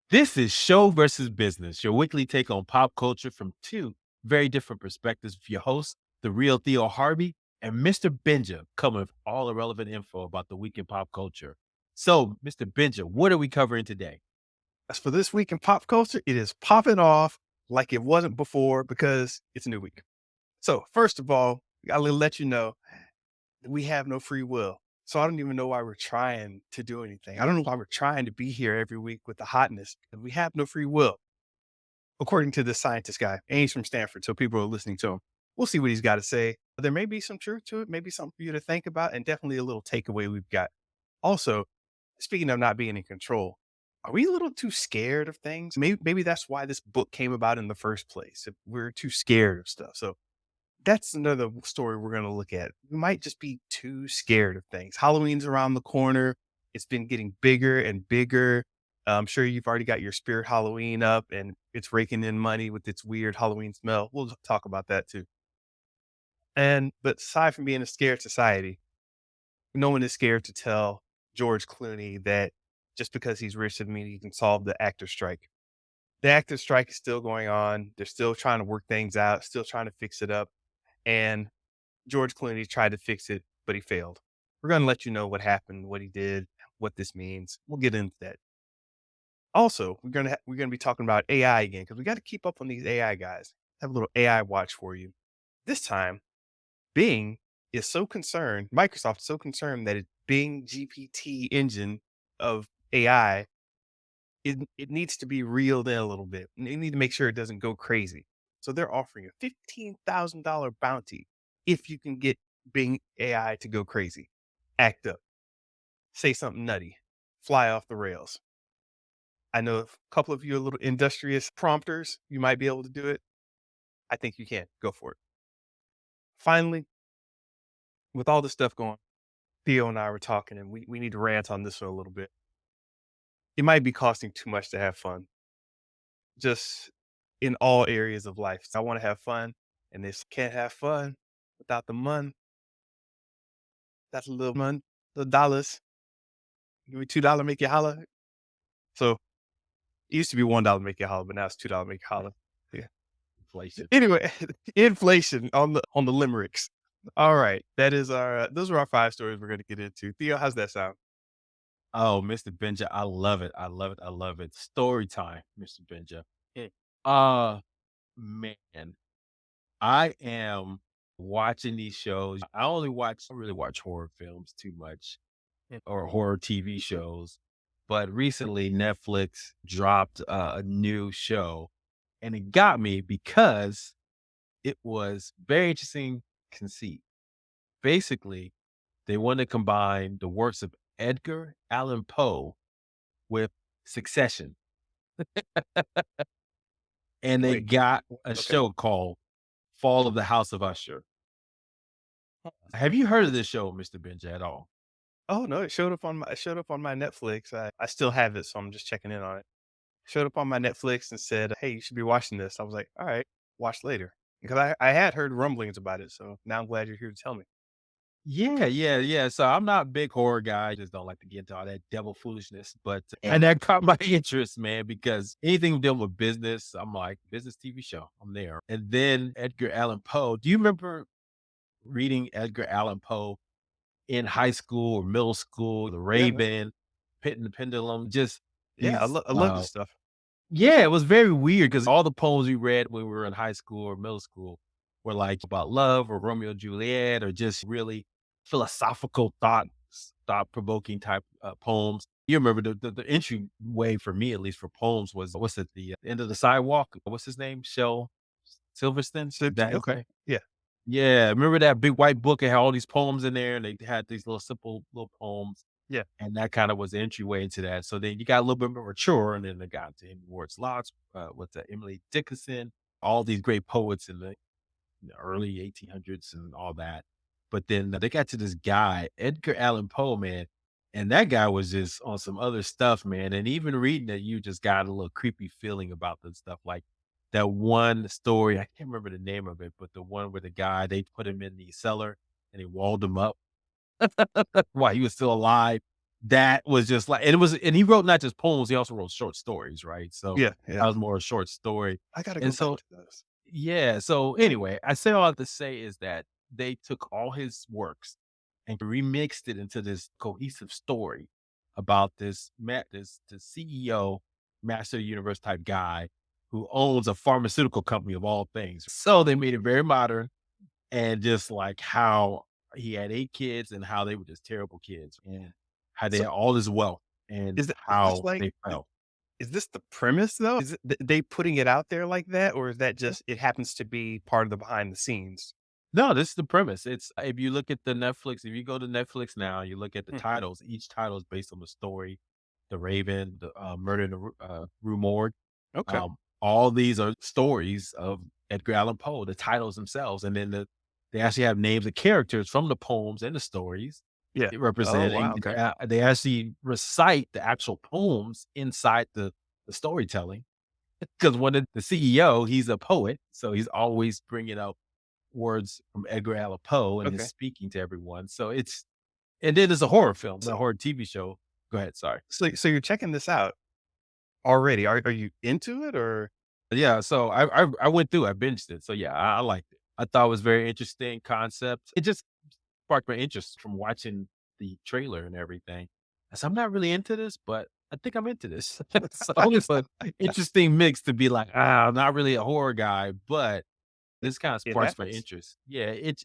This is Show versus Business, your weekly take on pop culture from two very different perspectives with your host, the real Theo Harvey, and Mr. Benja, coming with all the relevant info about the week in pop culture. So, Mr. Benja, what are we covering today? As for this week in pop culture, it is popping off like it wasn't before because it's a new week. So, first of all, I'll let you know that we have no free will. So, I don't even know why we're trying to do anything. I don't know why we're trying to be here every week with the hotness. We have no free will, according to this scientist guy. And he's from Stanford. So, people are listening to him. We'll see what he's got to say. There may be some truth to it, maybe something for you to think about, and definitely a little takeaway we've got. Also, speaking of not being in control, are we a little too scared of things? Maybe that's why this book came about in the first place. If we're too scared of stuff. So that's another story we're going to look at. We might just be too scared of things. Halloween's around the corner. It's been getting bigger and bigger. I'm sure you've already got your spirit Halloween up and it's raking in money with its weird Halloween smell. We'll talk about that too. But aside from being a scared society, no one is scared to tell George Clooney that just because he's rich doesn't mean he can solve the actor strike. The actor strike is still going on. They're still trying to work things out, still trying to fix it up. And George Clooney tried to fix it, but he failed. We're going to let you know what happened, what he did, what this means. We'll get into that. Also, we're going to be talking about AI again because we got to keep up on these AI guys. Have a little AI watch for you. This time, Bing is so concerned, Microsoft is so concerned that its Bing GPT engine of AI, it needs to be reeled in a little bit. They need to make sure it doesn't go crazy. So they're offering a $15,000 bounty if you can get Bing AI to go crazy, act up, say something nutty, fly off the rails. I know a couple of you are little industrious prompters. You might be able to do it. I think you can. Go for it. Finally, with all this stuff going, Theo and I were talking, and we need to rant on this one a little bit. It might be costing too much to have fun, just in all areas of life. So I want to have fun, and this can't have fun without the mun. That's a little mun, the dollars. Give me $2 make you holler. So it used to be $1 make you holler, but now it's $2 make you holler. Yeah. Inflation. Anyway, inflation on the limericks. All right, that is our. Those are our 5 stories we're going to get into. Theo, how's that sound? Oh, Mr. Benja, I love it. I love it. I love it. Story time, Mr. Benja. Mm, Man, I am watching these shows. I don't really watch horror films too much mm. or horror TV shows. But recently Netflix dropped a new show and it got me because it was very interesting conceit. Basically, they want to combine the works of Edgar Allan Poe with Succession. And they Wait, got w a okay. show called Fall of the House of Usher. Huh. Have you heard of this show, Mr. Benja, at all? Oh, no, it showed up on my Netflix. I still have it, so I'm just checking in on it. Showed up on my Netflix and said, "Hey, you should be watching this." I was like, "Alright, watch later." Because I had heard rumblings about it, so now I'm glad you're here to tell me. Yeah, yeah, yeah. So I'm not a big horror guy. I just don't like to get into all that devil foolishness. But and that caught my interest, man, because anything dealing with business, I'm like, business TV show, I'm there. And then Edgar Allan Poe. Do you remember reading Edgar Allan Poe in high school or middle school? The Yeah, man. Raven, Pit and the Pendulum, just Yeah, these I love this stuff. yeah, it was very weird because all the poems we read when we were in high school or middle school were like about love or Romeo and Juliet or just really philosophical thought provoking type poems. You remember the entry way for me, at least for poems, was what's it, the end of the sidewalk? What's his name? Shel Silverstein? So That his okay. name? Yeah. Yeah, remember that big white book? It had all these poems in there, and they had these little simple little poems. Yeah. And that kinda was the entryway into that. So then you got a little bit more mature, and then they got to Henry Ward's Lots, what's that, Emily Dickinson, all these great poets in the early 1800s and all that. But then they got to this guy, Edgar Allan Poe, man, and that guy was just on some other stuff, man. And even reading it, you just got a little creepy feeling about the stuff. Like that one story, I can't remember the name of it, but the one where the guy, they put him in the cellar and he walled him up while he was still alive. that was just like, and it was, and he wrote not just poems, he also wrote short stories, right? So Yeah, that yeah. was more a short story. I gotta And go back so to those. yeah, so anyway, I say all that to say is that they took all his works and remixed it into this cohesive story about this CEO, master of the universe type guy who owns a pharmaceutical company of all things. So they made it very modern, and just like how he had 8 kids and how they were just terrible kids, and how they So had all this wealth and is this how like they fell. is this the premise though? Is it they putting it out there like that, or is that just it happens to be part of the behind the scenes? No, this is the premise. It's if you look at the Netflix, if you go to Netflix now, you look at the Hmm, titles, each title is based on the story, The Raven, the Murder in the Rue Morgue. okay. All these are stories of Edgar Allan Poe, the titles themselves, and then they actually have names of characters from the poems and the stories Yeah. Oh, representing. wow, okay. They actually recite the actual poems inside the storytelling. Because one of the CEO, he's a poet, so he's always bringing out words from Edgar Allan Poe and his Okay. speaking to everyone. So it's, and then it's a horror film, a horror TV show. Go ahead, sorry. So you're checking this out already. Are you into it or Yeah, so I went through, I binged it. So yeah, I liked it. I thought it was very interesting concept. It just sparked my interest from watching the trailer and everything. So I'm not really into this, but I think I'm into this. So it's an interesting mix to be like, I'm not really a horror guy, but this kinda it sparks my happens? interest. Yeah, it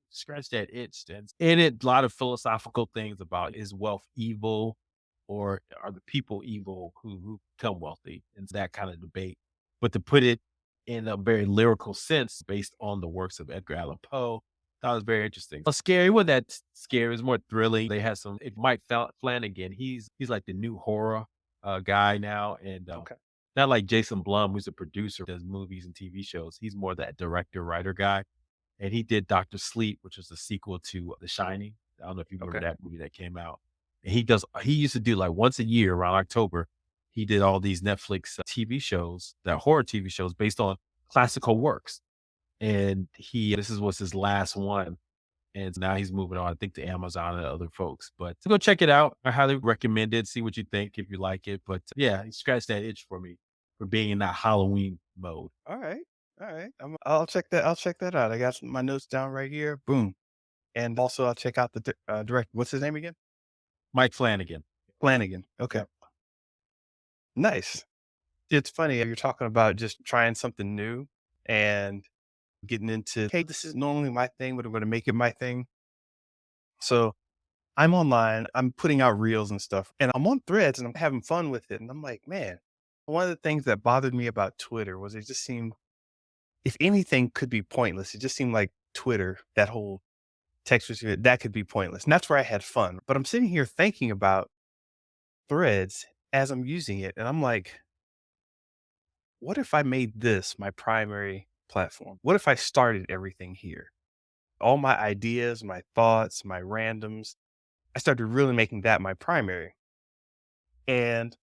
scratched that itch, and in it, a lot of philosophical things about, is wealth evil, or are the people evil who become wealthy? And that kinda debate. But to put it in a very lyrical sense based on the works of Edgar Allan Poe, that was very interesting. Scary, it wasn't that scary, it was more thrilling. They had some, if Mike Flanagan, he's like the new horror, guy now, and, Okay. not like Jason Blum, who's a producer, does movies and TV shows. He's more that director, writer guy, and he did Doctor Sleep, which was the sequel to The Shining. I don't know if you remember Okay. that movie that came out. And he used to do, like, once a year around October, he did all these Netflix, TV shows, that horror TV shows based on classical works. And this was his last one, and now he's moving on, I think, to Amazon and other folks. But to go check it out. I highly recommend it. See what you think if you like it. But yeah, you scratched that itch for me for being in that Halloween mode. All right. All right. I'll check that out. I got my notes down right here. Boom. And also I'll check out the director. What's his name again? Mike Flanagan. Flanagan. Okay. Yep. Nice. It's funny, you're talking about just trying something new and getting into, "Hey, this is normally my thing, but I'm gonna make it my thing." So, I'm online, I'm putting out reels and stuff, and I'm on Threads, and I'm having fun with it, and I'm like, "Man," one of the things that bothered me about Twitter was it just seemed if anything could be pointless, it just seemed like Twitter, that whole text receiver, that could be pointless, and that's where I had fun. But I'm sitting here thinking about Threads as I'm using it, and I'm like, what if I made this my primary platform? What if I started everything here? All my ideas, my thoughts, my randoms, I started really making that my primary. And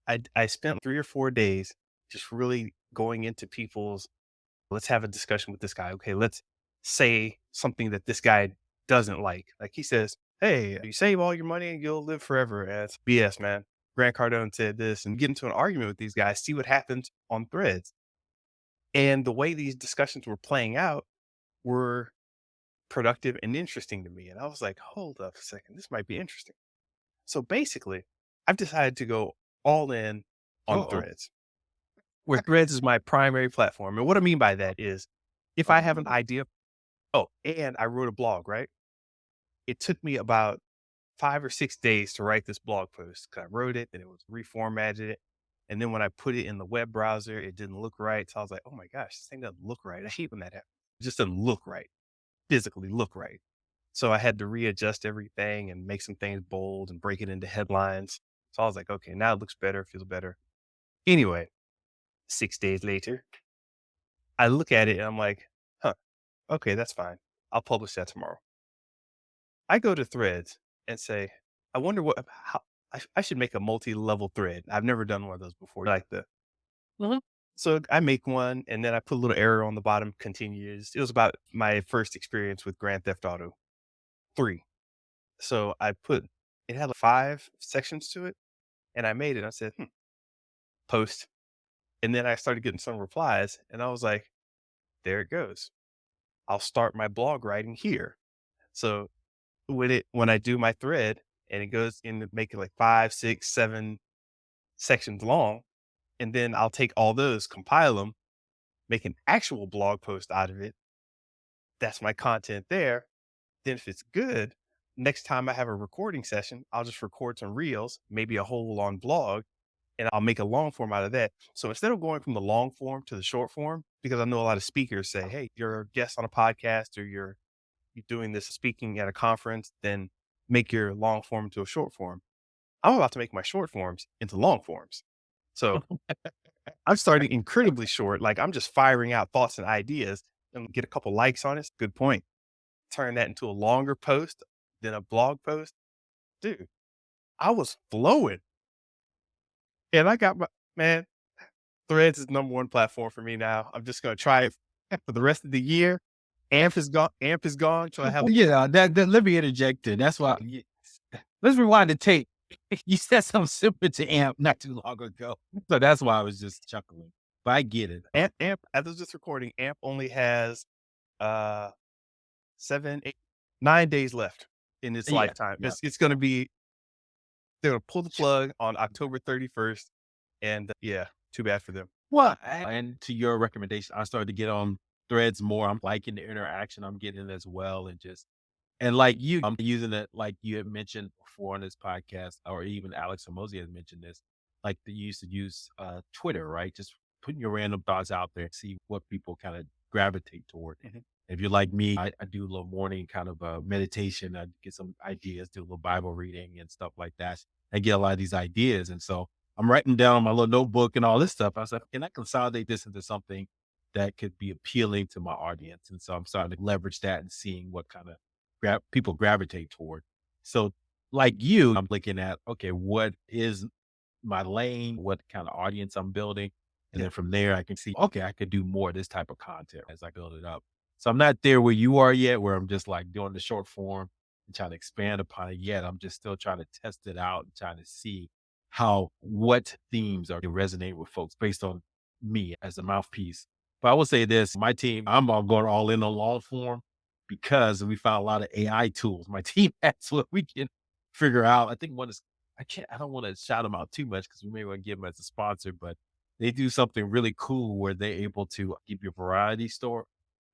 I spent 3 or 4 days just really going into people's, let's have a discussion with this guy. Okay, let's say something that this guy doesn't like. Like he says, "Hey, you save all your money and you'll live forever." And it's BS, man. Grant Cardone said this, and get into an argument with these guys, see what happens on Threads. And the way these discussions were playing out were productive and interesting to me. And I was like, hold up a second, this might be interesting. So basically, I've decided to go all in on Uh-oh. Threads, where Threads is my primary platform. And what I mean by that is if I have an idea, oh, and I wrote a blog, right? It took me about 5 or 6 days to write this blog post. 'Cause I wrote it and it was reformatted it. And then when I put it in the web browser, it didn't look right. So I was like, oh my gosh, this thing doesn't look right. I hate when that happens. It just doesn't look right, physically look right. So I had to readjust everything and make some things bold and break it into headlines. So I was like, okay, now it looks better, feels better. Anyway, 6 days later, I look at it and I'm like, huh, okay, that's fine. I'll publish that tomorrow. I go to Threads and say, I wonder how I should make a multi-level thread. I've never done one of those before. Like the Mhm. so I make one and then I put a little arrow on the bottom, continues. It was about my first experience with Grand Theft Auto 3. So I put It had like 5 sections to it, and I made it. I said, post. And then I started getting some replies, and I was like, there it goes. I'll start my blog writing here. So when I do my thread and it goes in to make it like 5, 6, 7 sections long, and then I'll take all those, compile them, make an actual blog post out of it. That's my content there. Then if it's good, next time I have a recording session, I'll just record some reels, maybe a whole long blog, and I'll make a long form out of that. So instead of going from the long form to the short form, because I know a lot of speakers say, hey, you're a guest on a podcast or you're doing this speaking at a conference, then make your long form into a short form. I'm about to make my short forms into long forms. So I'm starting incredibly short. Like I'm just firing out thoughts and ideas and get a couple likes on it. Good point. Turn that into a longer post than a blog post. Dude, I was flowing and I got my man. Threads is number one platform for me now. I'm just gonna try it for the rest of the year. AMP is gone. AMP is gone. So I have Well, yeah, that let me interject there. That's why let's rewind the tape. You said something similar to AMP not too long ago. So that's why I was just chuckling. But I get it. AMP. As of this recording, AMP only has uh 7, 8, 9 days left in its Yeah, lifetime. yeah. It's gonna be they're gonna pull the plug on October 31st, and yeah, too bad for them. Well, and to your recommendation, I started to get on threads more. I'm liking the interaction I'm getting as well. And like you, I'm using it like you had mentioned before on this podcast, or even Alex Hormozy has mentioned this. Like they used to use Twitter, right? Just putting your random thoughts out there, see what people kind of gravitate toward. Mhm. If you're like me, I do a little morning kind of meditation. I get some ideas, do a little Bible reading and stuff like that. I get a lot of these ideas. And so I'm writing down my little notebook and all this stuff. I was like, can I consolidate this into something that could be appealing to my audience? And so I'm starting to leverage that and seeing what kind of people gravitate toward. So like you, I'm looking at, okay, what is my lane, what kind of audience I'm building. And Yeah. then from there, I can see, okay, I could do more of this type of content as I build it up. So I'm not there where you are yet, where I'm just like doing the short form and trying to expand upon it yet. I'm just still trying to test it out and trying to see what themes are going to resonate with folks based on me as a mouthpiece. But I will say this, my team, I'm all going all in on long form because we found a lot of AI tools. My team has what we can figure out. I think one is I don't want to shout them out too much because we may want to give them as a sponsor, but they do something really cool where they're able to give you a variety store.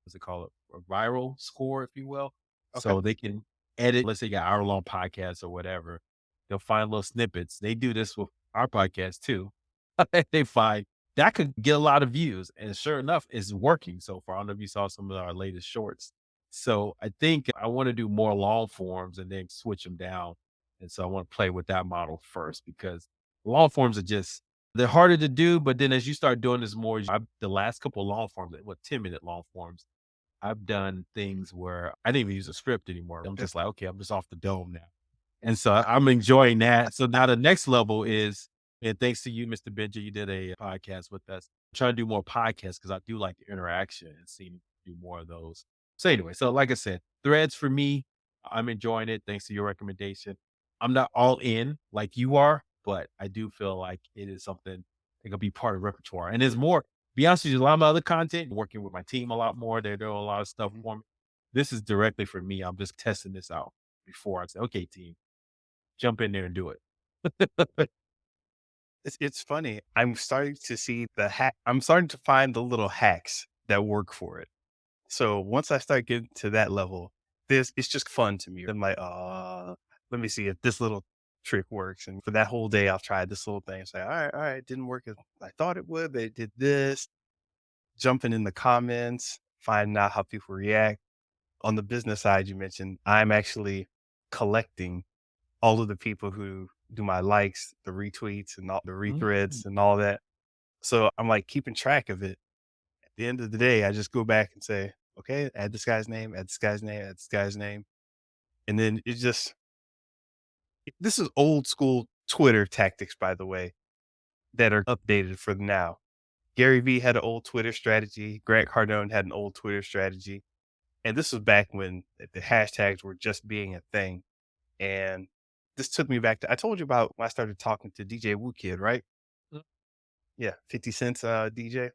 What's it called? A viral score, if you will. Okay. So they can edit, let's say you got hour long podcasts or whatever. They'll find little snippets. They do this with our podcast too. They find that could get a lot of views. And sure enough, it's working so far. I don't know if you saw some of our latest shorts. So I think I want to do more long forms and then switch them down. And so I want to play with that model first because long forms are just they're harder to do. But then as you start doing this more, the last couple of long forms, what 10-minute long forms, I've done things where I didn't even use a script anymore. I'm Yeah. just like, okay, I'm just off the dome now. And so I'm enjoying that. So now the next level is, and thanks to you, Mr. Benja, you did a podcast with us. I'm trying to do more podcasts because I do like the interaction and seeing do more of those. So anyway, so like I said, threads for me, I'm enjoying it. Thanks to your recommendation. I'm not all in like you are, but I do feel like it is something that could be part of repertoire. And there's more, be honest with you, a lot of my other content, working with my team a lot more. They're doing a lot of stuff Mhm. for me. This is directly for me. I'm just testing this out before I say, okay, team, jump in there and do it. It's funny. I'm starting to see the hack. I'm starting to find the little hacks that work for it. So once I start getting to that level, this it's just fun to me. I'm like, let me see if this little trick works. And for that whole day, I'll try this little thing. Say, all right, it didn't work as I thought it would, but it did this. Jumping in the comments, finding out how people react. On the business side, you mentioned I'm actually collecting all of the people who do my likes, the retweets, and all the Mm. rethreads and all that. So I'm like keeping track of it. At the end of the day, I just go back and say, okay, add this guy's name, add this guy's name, add this guy's name. And then this is old school Twitter tactics, by the way, that are updated for now. Gary Vee had an old Twitter strategy. Grant Cardone had an old Twitter strategy. And this was back when the hashtags were just being a thing. And This took me back to I told you about when I started talking to DJ Wu Kid, right? Mhm, Yeah, 50 Cent's DJ.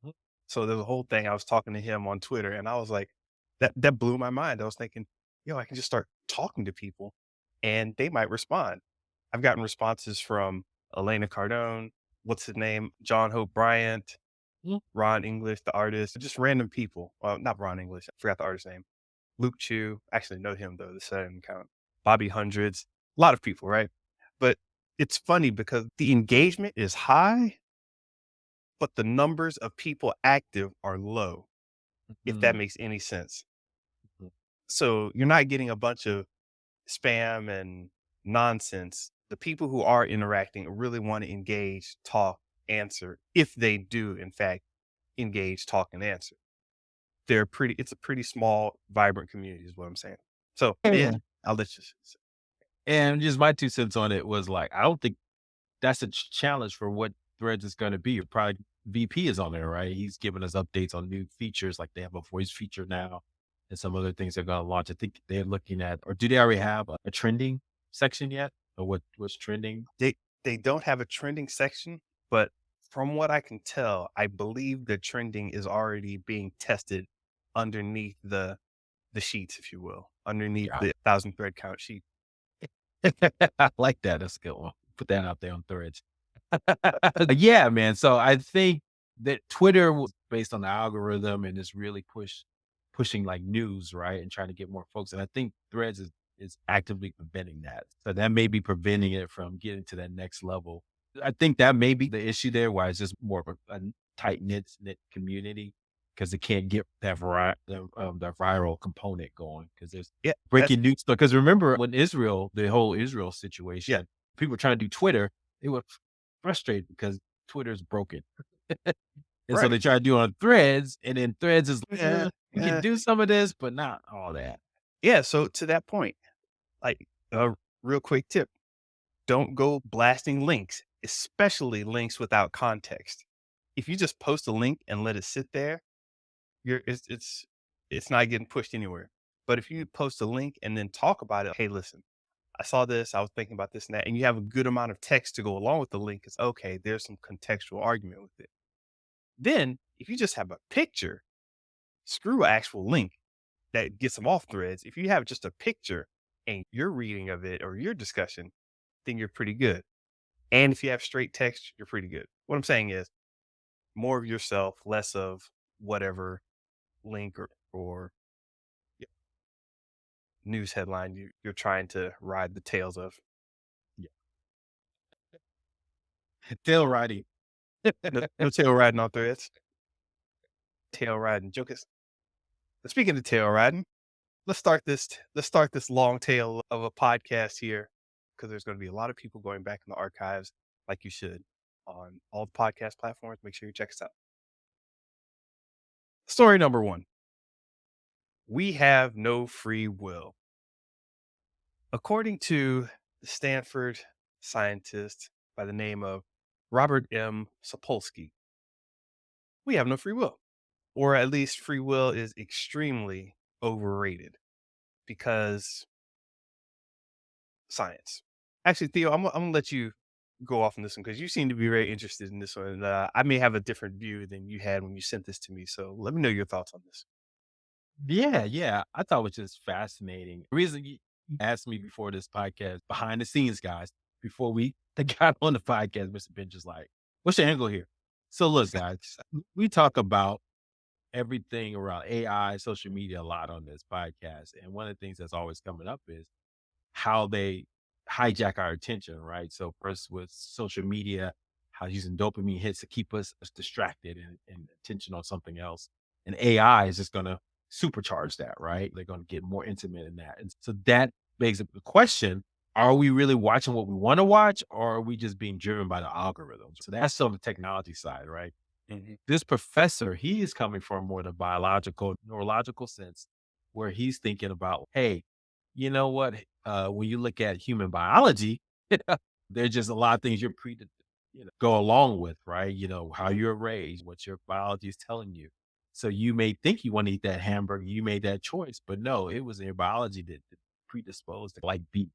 mhm, So there's a whole thing I was talking to him on Twitter, and I was like, that blew my mind. I was thinking, I can just start talking to people and they might respond. I've gotten responses from Elena Cardone, what's his name? John Hope Bryant, mhm. Ron English, the artist, just random people. Well, not Ron English, I forgot the artist's name. Luke Chu, actually know him though, the second count. Bobby Hundreds, a lot of people, right? But it's funny because the engagement is high, but the numbers of people active are low, if that Mhm, makes any sense. mhm. So you're not getting a bunch of spam and nonsense. The people who are interacting really want to engage, talk, answer, if they do, in fact, engage, talk, and answer. It's a pretty small, vibrant community, is what I'm saying. So, yeah, Yeah. I'll let you. And just my 2 cents on it was like, I don't think that's a challenge for what Threads is gonna be. Probably VP is on there, right? He's giving us updates on new features, like they have a voice feature now and some other things they're gonna launch. I think they're looking at, or do they already have a trending section yet? Or what's trending? They don't have a trending section, but from what I can tell, I believe the trending is already being tested underneath the sheets, if you will, underneath Yeah. the 1,000 thread count sheet. I like that. That's a good one. Put that out there on Threads. Yeah, man. So I think that Twitter was based on the algorithm and is really pushing like news, right? And trying to get more folks. And I think Threads is actively preventing that. So that may be preventing it from getting to that next level. I think that may be the issue there, why it's just more of a tight knit community because it can't get that viral component going because there's Yeah, that's breaking news. Because remember when Israel, the whole Israel yeah, situation, people were trying to do Twitter, they were frustrated because Twitter's broken. And so right. they try to do it on Threads, and then Threads is like, Yeah, we can yeah, do some of this, but not all that." yeah. So to that point, like a real quick tip: don't go blasting links, especially links without context. If you just post a link and let it sit there, you're it's not getting pushed anywhere. But if you post a link and then talk about it, hey, listen, I saw this, I was thinking about this and that, and you have a good amount of text to go along with the link, it's okay. There's some contextual argument with it. Then, if you just have a picture, screw an actual link that gets them off threads. If you have just a picture and your reading of it or your discussion, then you're pretty good. And if you have straight text, you're pretty good. What I'm saying is more of yourself, less of whatever link or yeah, news headline you're trying to ride the tails of. Yeah. Tail riding. No, no tail riding on threads. Tail riding jokers. Speaking of tail riding, let's start this long tail of a podcast here because there's going to be a lot of people going back in the archives like you should on all the podcast platforms. Make sure you check us out. Story number one: we have no free will. According to the Stanford scientist by the name of Robert M. Sapolsky, we have no free will, or at least free will is extremely overrated because science. Actually, Theo, I'm gonna let you go off on this one because you seem to be very interested in this one. And I may have a different view than you had when you sent this to me. So let me know your thoughts on this. Yeah, yeah. I thought it was just fascinating. The reason you asked me before this podcast, behind the scenes, guys, before we got on the podcast, Mr. Bench is like, "What's your angle here?" So look, guys, we talk about everything around AI, social media a lot on this podcast, and one of the things that's always coming up is how they hijack our attention, right? So first with social media, how using dopamine hits to keep us distracted and attention on something else. And AI is just going to supercharge that, right? They're going to get more intimate in that. And so that begs up the question, are we really watching what we want to watch or are we just being driven by the algorithms? So that's on the technology side, right? Mhm. This professor, he is coming from more the biological, neurological sense, where he's thinking about, hey, you know what? When you look at human biology, there's just a lot of things you're go along with, right? You know, how you're raised, what your biology is telling you. So you may think you want to eat that hamburger, you made that choice, but no, it was in your biology that predisposed to like beef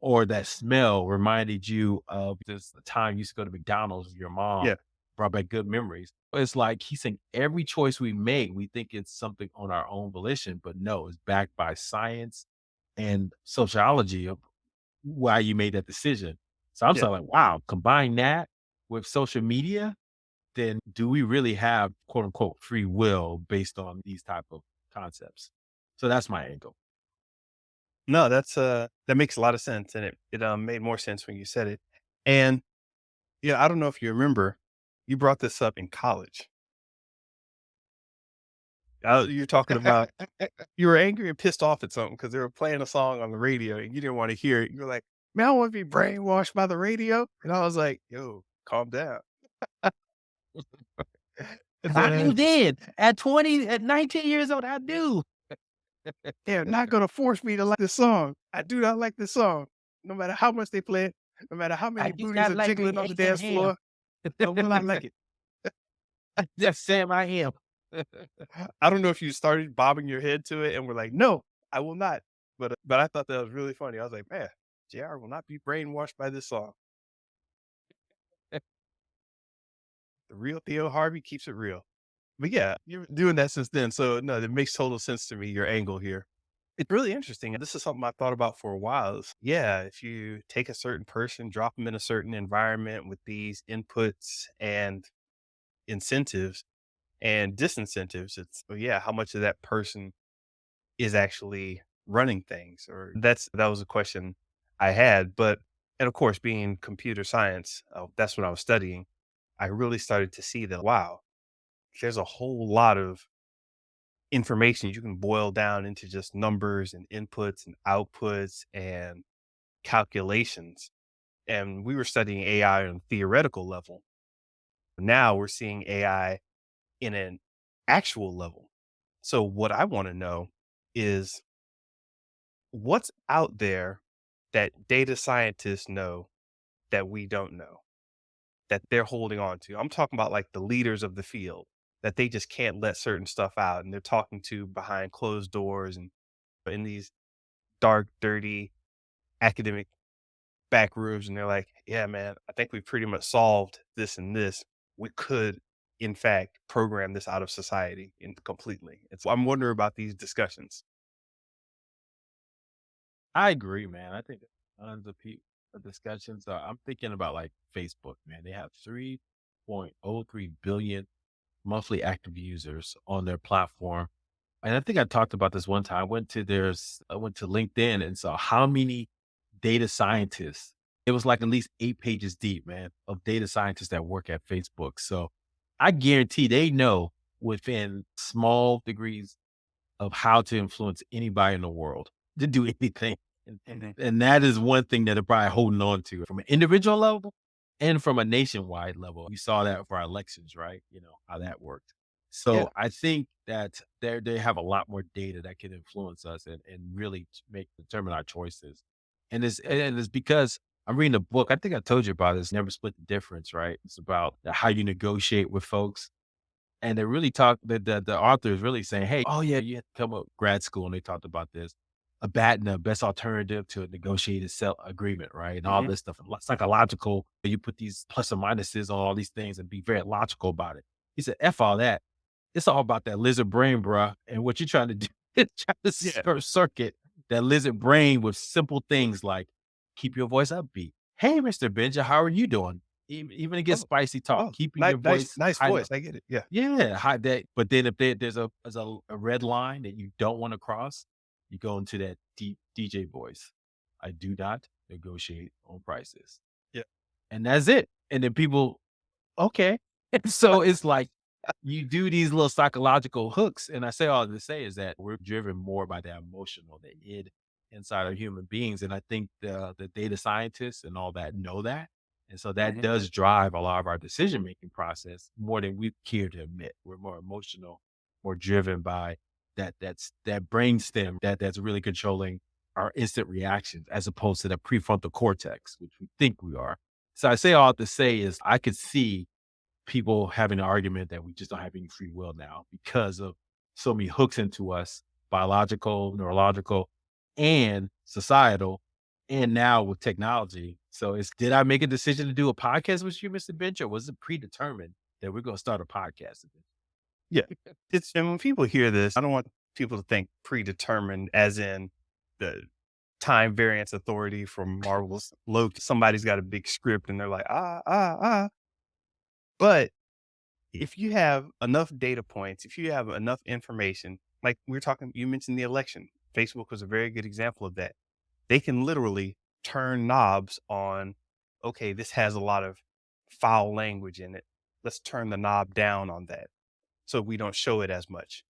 or that smell reminded you of this the time you used to go to McDonald's with your mom, Yeah. brought back good memories. It's like he's saying every choice we make, we think it's something on our own volition, but no, it's backed by science and sociology of why you made that decision. So I'm Yeah. saying like, wow, combine that with social media, then do we really have quote unquote free will based on these type of concepts? So that's my angle. No, that makes a lot of sense, and it made more sense when you said it. And, yeah, I don't know if you remember, you brought this up in college. You're talking about you were angry and pissed off at something because they were playing a song on the radio and you didn't wanna hear it. You're like, "Man, I don't wanna be brainwashed by the radio." And I was like, "Yo, calm down." And I knew then then at 19 years old, I knew. they're not gonna force me to like this song. I do not like this song. No matter how much they play it, no matter how I many just booties got are like jiggling me on the dance Abraham. floor, I will not like it. That's Sam I am. I don't know if you started bobbing your head to it and were like, "No, I will not." But I thought that was really funny. I was like, "Man, JR will not be brainwashed by this song. The real Theo Harvey keeps it real." But yeah, you're doing that since then. So no, that makes total sense to me, your angle here. It's really interesting. This is something I thought about for a while. Yeah, if you take a certain person, drop them in a certain environment with these inputs and incentives and disincentives, it's well, yeah, how much of that person is actually running things? Or that was a question I had. But and of course, being computer science, that's what I was studying. I really started to see that wow, there's a whole lot of information you can boil down into just numbers and inputs and outputs and calculations. And we were studying AI on a theoretical level. Now we're seeing AI in an actual level. So what I want to know is what's out there that data scientists know that we don't know, that they're holding on to. I'm talking about like the leaders of the field that they just can't let certain stuff out and they're talking to behind closed doors and in these dark, dirty academic back rooms, and they're like, "Yeah, man, I think we pretty much solved this and this. We could, in fact, program this out of society in completely." I'm wondering about these discussions. I agree, man. I think tons of people discussions. I'm thinking about like Facebook, man. They have 3.03 billion monthly active users on their platform. And I think I talked about this one time. I went to LinkedIn and saw how many data scientists. It was like at least 8 pages deep, man, of data scientists that work at Facebook. So I guarantee they know within small degrees of how to influence anybody in the world to do anything. And that is one thing that they're probably holding on to from an individual level and from a nationwide level. You saw that for our elections, right? You know, how that worked. Yeah. So I think that they have a lot more data that can influence us and really make determine our choices. And it's because I'm reading a book. I think I told you about this, Never Split the Difference, right? It's about how you negotiate with folks and they really talked the author is really saying, "Hey, oh, yeah, you have to come up grad school," and they talked about this, a BATNA, best alternative to a negotiated sell agreement, right? And all Mhm. this stuff, psychological, you put these plus or minuses on all these things and be very logical about it. He said, "F all that. It's all about that lizard brain, bruh, and what you're trying to do is try to Yeah. circuit that lizard brain with simple things like keep your voice upbeat. Hey, Mr. Benja, how are you doing? Even it gets Oh, spicy talk, oh, keeping your voice nice high voice. I get it. Yeah. yeah, hide that but then if there's a red line that you don't wanna cross, you go into that deep DJ voice. I do not negotiate on prices. Yeah. And that's it. And then people, "Okay." And so it's like you do these little psychological hooks, and I say all to say is that we're driven more by the emotional, the id inside of human beings, and I think the data scientists and all that know that, and so that Mhm. does drive a lot of our decision making process more than we care to admit. We're more emotional, more driven by that brain stem that's really controlling our instant reactions as opposed to the prefrontal cortex, which we think we are. So I say all to say is I could see people having an argument that we just don't have any free will now because of so many hooks into us, biological, neurological, and societal, and now with technology. So did I make a decision to do a podcast with you, Mr. Bench, or was it predetermined that we're going to start a podcast? Yeah. And when people hear this, I don't want people to think predetermined as in the time variance authority from Marvel's Loki. Somebody's got a big script and they're like, ah. But if you have enough data points, if you have enough information, like we were talking, you mentioned the election. Facebook was a very good example of that. They can literally turn knobs on, okay, this has a lot of foul language in it. Let's turn the knob down on that so we don't show it as much.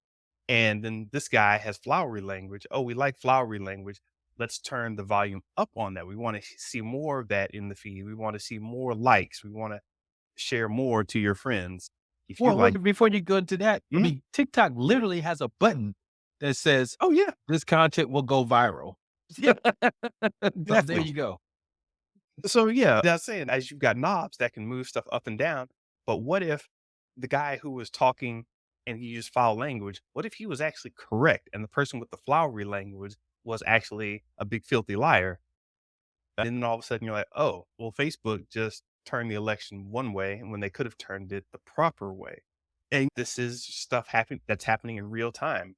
And then this guy has flowery language. Oh, we like flowery language. Let's turn the volume up on that. We want to see more of that in the feed. We want to see more likes. We want to share more to your friends. If you Well, like, before you go into that, I mhm. mean, TikTok literally has a button that says Oh yeah, this content will go viral. yeah, So there exactly. you go. So yeah, that's saying as you've got knobs that can move stuff up and down. But what if the guy who was talking and he used foul language, what if he was actually correct and the person with the flowery language was actually a big filthy liar? And then all of a sudden you're like, oh, well, Facebook just turned the election one way when they could have turned it the proper way. And this is stuff that's happening in real time.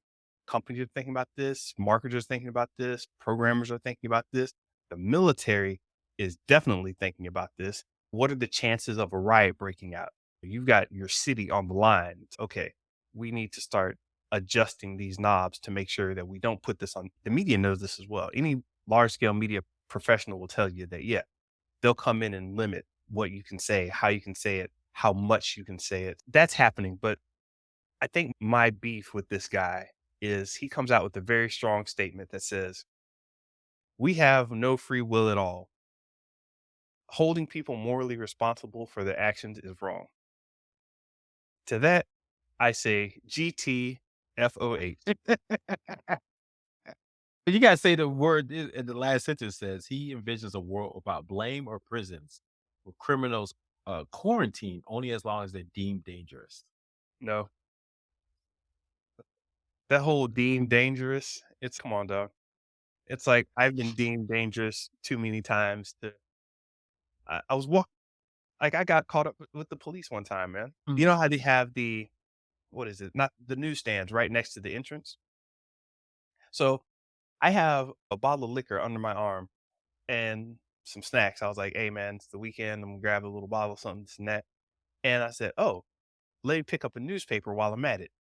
Companies are thinking about this, marketers are thinking about this, programmers are thinking about this. The military is definitely thinking about this. What are the chances of a riot breaking out? You've got your city on the line. It's okay. We need to start adjusting these knobs to make sure that we don't put this on. The media knows this as well. Any large scale media professional will tell you that, yeah, they'll come in and limit what you can say, how you can say it, how much you can say it. That's happening. But I think my beef with this guy is he comes out with a very strong statement that says, we have no free will at all. Holding people morally responsible for their actions is wrong. To that, I say GTFOH. But you gotta say the word in the last sentence says he envisions a world without blame or prisons, with criminals quarantined only as long as they're deemed dangerous. No, that whole deemed dangerous, it's come on, dog. It's like I've been deemed dangerous too many times to I was walking like I got caught up with the police one time, man. Mm. You know how they have the what is it? Not the newsstands right next to the entrance. So I have a bottle of liquor under my arm and some snacks. I was like, hey man, it's the weekend. I'm gonna grab a little bottle of something, this and that. And I said, oh, let me pick up a newspaper while I'm at it.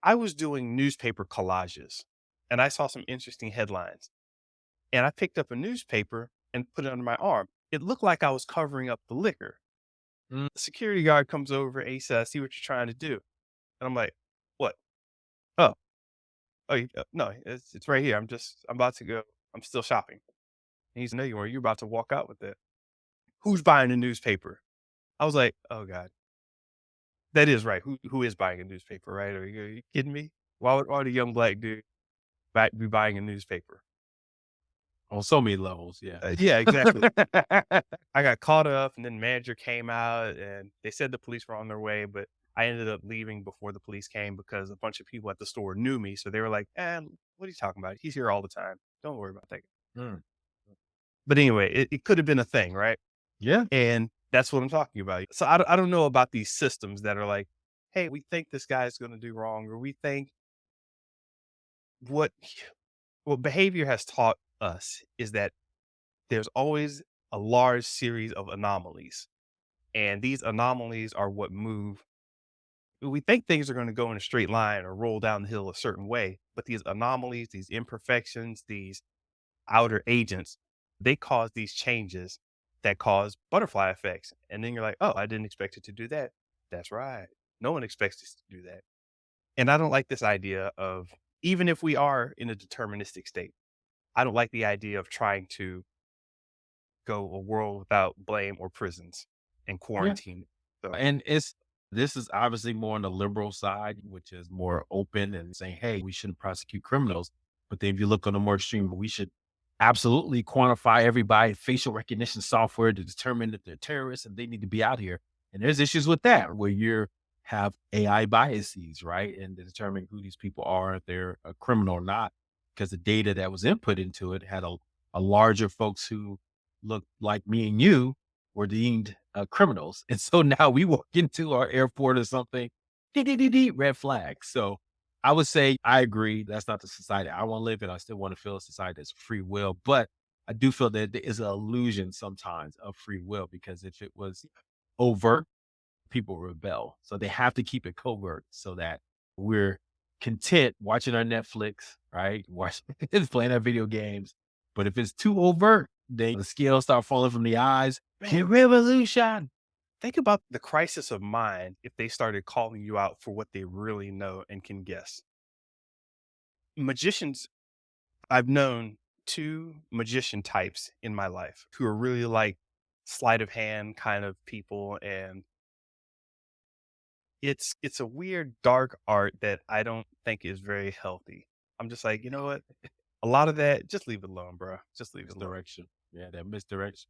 I was doing newspaper collages and I saw some interesting headlines. And I picked up a newspaper and put it under my arm. It looked like I was covering up the liquor. Mm. The security guard comes over and he says, "I see what you're trying to do." And I'm like, "What? Oh, no, it's right here. I'm about to go. I'm still shopping." And he's, "No, you are. You're about to walk out with it. Who's buying a newspaper?" I was like, "Oh God, that is right. Who is buying a newspaper? Right? Are you kidding me? Why would a young black dude be buying a newspaper?" On so many levels, yeah. Yeah, exactly. I got caught up and then manager came out and they said the police were on their way, but I ended up leaving before the police came because a bunch of people at the store knew me. So they were like, what are you talking about? He's here all the time. Don't worry about that. Mm. But anyway, it could have been a thing, right? Yeah. And that's what I'm talking about. So I don't know about these systems that are like, hey, we think this guy's going to do wrong, or we think what, what behavior has taught us is that there's always a large series of anomalies. And these anomalies are what move. We think things are going to go in a straight line or roll down the hill a certain way, but these anomalies, these imperfections, these outer agents, they cause these changes that cause butterfly effects. And then you're like, oh, I didn't expect it to do that. That's right. No one expects us to do that. And I don't like this idea of, even if we are in a deterministic state, I don't like the idea of trying to go a world without blame or prisons and Yeah. quarantine. So, And this is obviously more on the liberal side, which is more open and saying, hey, we shouldn't prosecute criminals. But then if you look on the more extreme, we should absolutely quantify everybody, facial recognition software to determine that they're terrorists and they need to be out here. And there's issues with that where you have AI biases, right? And determining who these people are, if they're a criminal or not, because the data that was input into it had a a larger folks who look like me and you were deemed criminals. And so now we walk into our airport or something, dee, dee, dee, dee, red flag. So I would say I agree. That's not the society I want to live in. I still want to feel a society that's free will, but I do feel that there is an illusion sometimes of free will because if it was overt, people rebel. So they have to keep it covert so that we're content watching our Netflix, right? Watch playing our video games. But if it's too overt, then the scales start falling from the eyes. Man, Revolution. think about the crisis of mind if they started calling you out for what they really know and can guess. Magicians, I've known two magician types in my life who are really like sleight of hand kind of people, and it's a weird dark art that I don't think is very healthy. I'm just like, you know what? A lot of that, just leave it alone, bro. Just leave it alone. Misdirection. Yeah, that misdirection.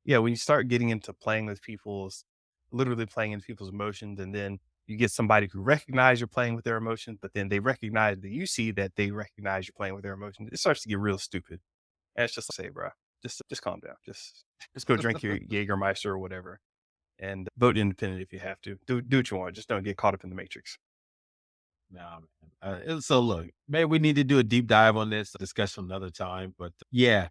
Yeah, when you start getting into playing with people's literally playing into people's emotions, and then you get somebody who recognize you're playing with their emotions, but then they recognize that you see that they recognize you're playing with their emotions, it starts to get real stupid. And it's just say, bro, just calm down. Just go drink your Jägermeister or whatever, and vote independent if you have to. Do what you want. Just don't get caught up in the matrix. Nah, man. So look, maybe we need to do a deep dive on this discussion another time. But yeah,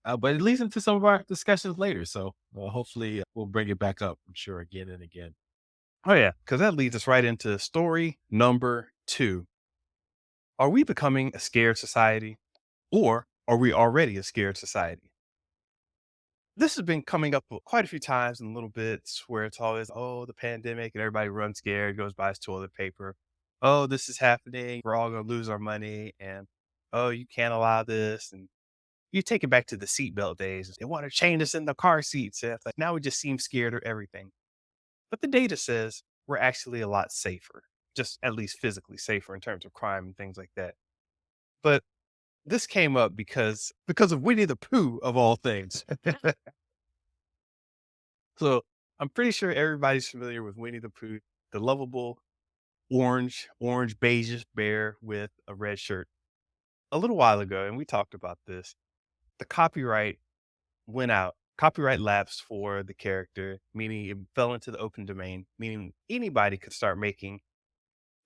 but it leads into some of our discussions later. So hopefully we'll bring it back up, I'm sure, again and again. Oh yeah, because that leads us right into story number 2. Are we becoming a scared society, or are we already a scared society? This has been coming up quite a few times in little bits where it's always, oh, the pandemic and everybody runs scared, goes buys toilet paper. Oh, this is happening. We're all going to lose our money. And oh, you can't allow this. And you take it back to the seatbelt days. They want to chain us in the car seats. And it's like now we just seem scared of everything. But the data says we're actually a lot safer, just at least physically safer in terms of crime and things like that. But this came up because of Winnie the Pooh of all things. So I'm pretty sure everybody's familiar with Winnie the Pooh, the lovable orange beige bear with a red shirt. A little while ago, and we talked about this, the copyright went out. Copyright lapsed for the character, meaning it fell into the open domain, meaning anybody could start making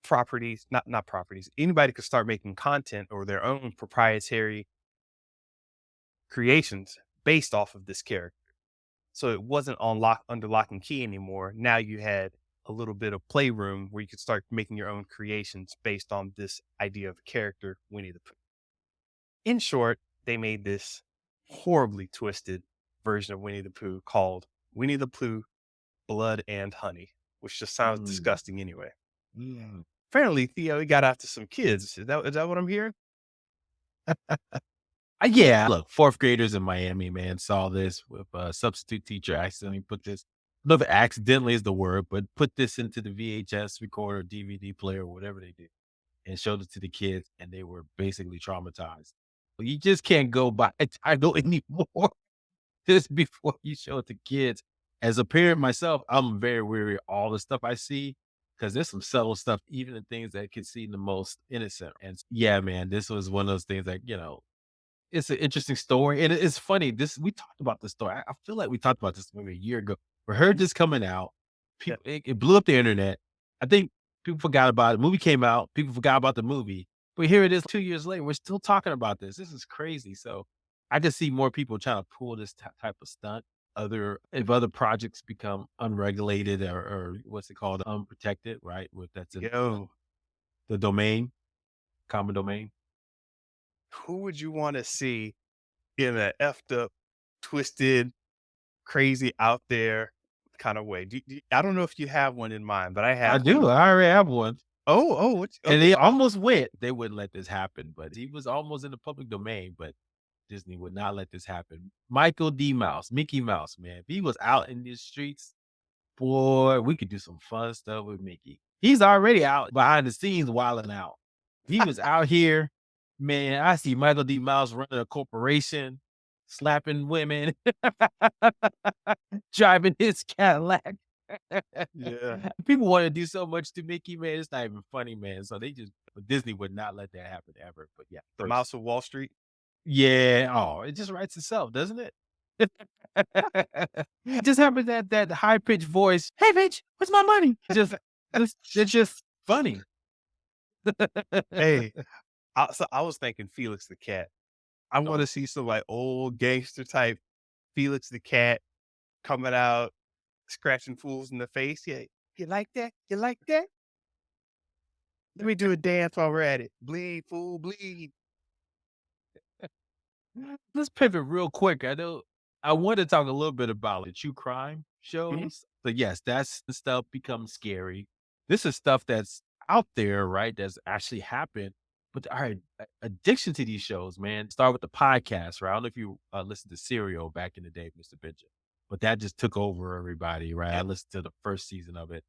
properties, not properties. Anybody could start making content or their own proprietary creations based off of this character. So it wasn't on under lock and key anymore. Now you had a little bit of playroom where you could start making your own creations based on this idea of a character, Winnie the Pooh. In short, they made this horribly twisted version of Winnie the Pooh called Winnie the Pooh Blood and Honey, which just sounds Mm, disgusting anyway. mm. Apparently, Theo, he got after some kids. Is that what I'm hearing? Yeah, look, fourth graders in Miami, man, saw this with a substitute teacher accidentally put this. I don't know if accidentally is the word, but put this into the VHS recorder, DVD player, whatever they did, and showed it to the kids, and they were basically traumatized. But you just can't go by a title anymore just before you show it to kids. As a parent myself, I'm very wary of all the stuff I see because there's some subtle stuff, even in things that can seem the most innocent. And yeah, man, this was one of those things that, it's an interesting story, and it's funny. This we talked about this story. I feel like we talked about this maybe a year ago. We heard this coming out. Yeah. People, it blew up the internet. I think people forgot about it. Movie came out. People forgot about the movie, but here it is, 2 years later. We're still talking about this. This is crazy. So I just see more people trying to pull this type of stunt. If other projects become unregulated or what's it called, unprotected, right? With that's in Yo, the domain, common domain. who would you want to see in a effed up, twisted, crazy, out there kind of way? I don't know if you have one in mind, but I I have one. do. I already have one. And Okay. they almost went. They wouldn't let this happen, but he was almost in the public domain, but Disney would not let this happen. Michael D. Mouse, Mickey Mouse, man. If he was out in these streets, boy, we could do some fun stuff with Mickey. He's already out behind the scenes wilding out. He was out here, man. I see Michael D. Mouse running a corporation, slapping women, driving his Cadillac. Yeah. People want to do so much to Mickey, man. It's not even funny, man. So they just Disney would not let that happen ever. But yeah, The first. Mouse of Wall Street. Yeah. Oh, it just writes itself, doesn't it? It just happens that that high pitched voice. Hey, bitch, where's my money? It's just funny. Hey, I was thinking Felix the Cat. I Oh, wanna see some, like, old gangster type Felix the Cat coming out, scratching fools in the face. "Yeah, you like that? You like that? Let me do a dance while we're at it. Bleed, fool, bleed." let's pivot real quick. I know I want to talk a little bit about the true crime Mhm, shows. So yes, that's the stuff becomes scary. This is stuff that's out there, right? That's actually happened. But our addiction to these shows, man, start with the podcast, right? I don't know if you listened to Serial back in the day, Mr. Benjamin, but that just took over everybody, right? I yep. listened to the first season of it,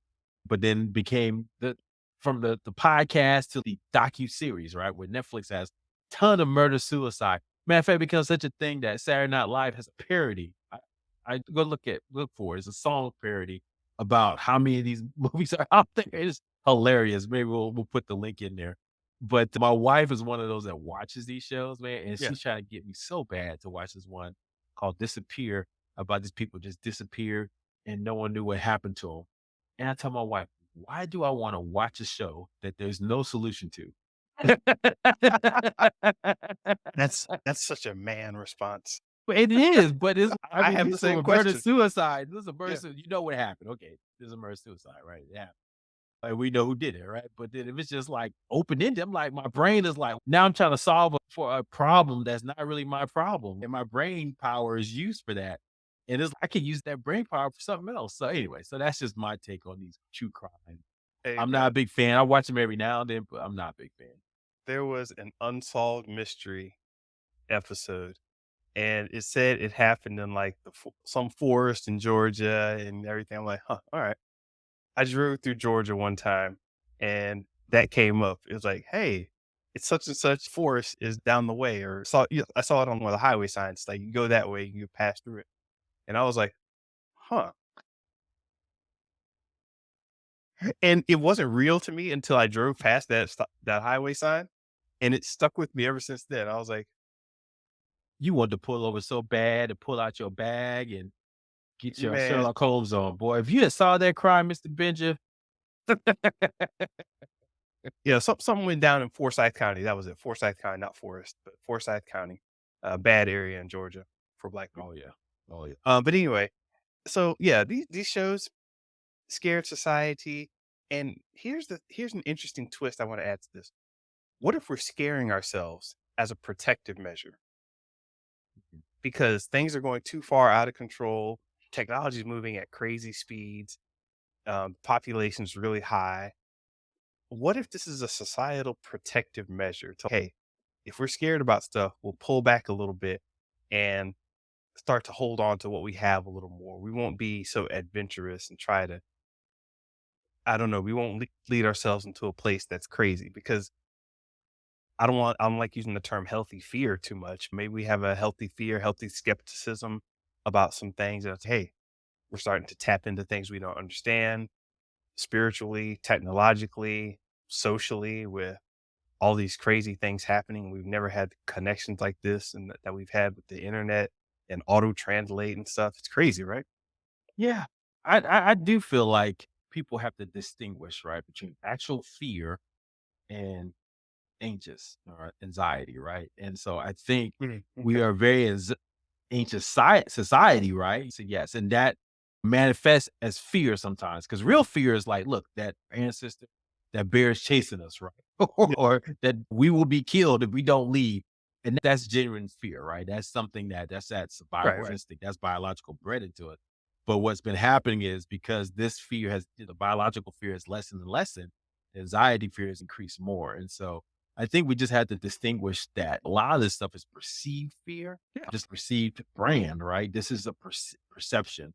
but then became the from the podcast to the docu series, right? Where Netflix has ton of murder suicide. Matter of fact, becomes such a thing that Saturday Night Live has a parody. I go look for it. It's a song parody about how many of these movies are out there. It's hilarious. Maybe we'll put the link in there. But my wife is one of those that watches these shows, man, and Yeah. she's trying to get me so bad to watch this one called Disappear about these people just disappeared and no one knew what happened to them. And I tell my wife, why do I want to watch a show that there's no solution to? That's such a man response. But it is, but it's I I mean, have the these same were murder question. suicide. This is a murder Yeah. sui you know what happened. Okay, this is a murder suicide, right? Yeah. Like, we know who did it, right? But then if it's just, like, open-ended, I'm like my brain is like, now I'm trying to solve for a problem that's not really my problem, and my brain power is used for that, and it's I can use that brain power for something else. So, anyway, so that's just my take on these true crime. Hey, I'm not man, a big fan. I watch them every now and then, but I'm not a big fan. there was an unsolved mystery episode, and it said it happened in, like, some forest in Georgia and everything. I'm like, "Huh, alright." I drove through Georgia one time, and that came up. It was like, "Hey, it's such and such forest is down the way," or I saw it on one of the highway signs, like, "You go that way, you can pass through it." And I was like, "Huh." And it wasn't real to me until I drove past that highway sign, and it stuck with me ever since then. I was like, You want to pull over so bad and pull out your bag and get your "Man." Sherlock Holmes on, boy. If you had saw that crime, Mr. Benja, Yeah, something went down in Forsyth County. That was it. Forsyth County, not Forest, but Forsyth County. Bad area in Georgia for black oh, people. yeah. Oh, yeah. But anyway, so yeah, these shows scared society. And here's an interesting twist I want to add to this. What if we're scaring ourselves as a protective measure? Because things are going too far out of control. Technology is moving at crazy speeds. Population's really high. What if this is a societal protective measure to, hey, if we're scared about stuff, we'll pull back a little bit and start to hold on to what we have a little more. We won't be so adventurous and try to, I don't know, we won't lead ourselves into a place that's crazy because I don't like using the term healthy fear too much. Maybe we have a healthy fear, healthy skepticism about some things. That's, hey, we're starting to tap into things we don't understand spiritually, technologically, socially, with all these crazy things happening. We've never had connections like this and that we've had with the internet and auto translate and stuff. It's crazy, right? Yeah. I do feel like people have to distinguish, right, between actual fear and anxious or anxiety, right? And so I think Mhm. we Okay. are very anxious society, right? So yes, and that manifests as fear sometimes because real fear is like, look, that ancestor, that bear is chasing us, right? Yeah. Or that we will be killed if we don't leave. And that's genuine fear, right? That's something that's that Right. survival Right. instinct, that's biological bred into it. But what's been happening is because this fear has the biological fear has lessened and lessened, anxiety fear has increased more. And so I think we just had to distinguish that a lot of this stuff is perceived fear, Yeah. just perceived brand, right? This is a perception.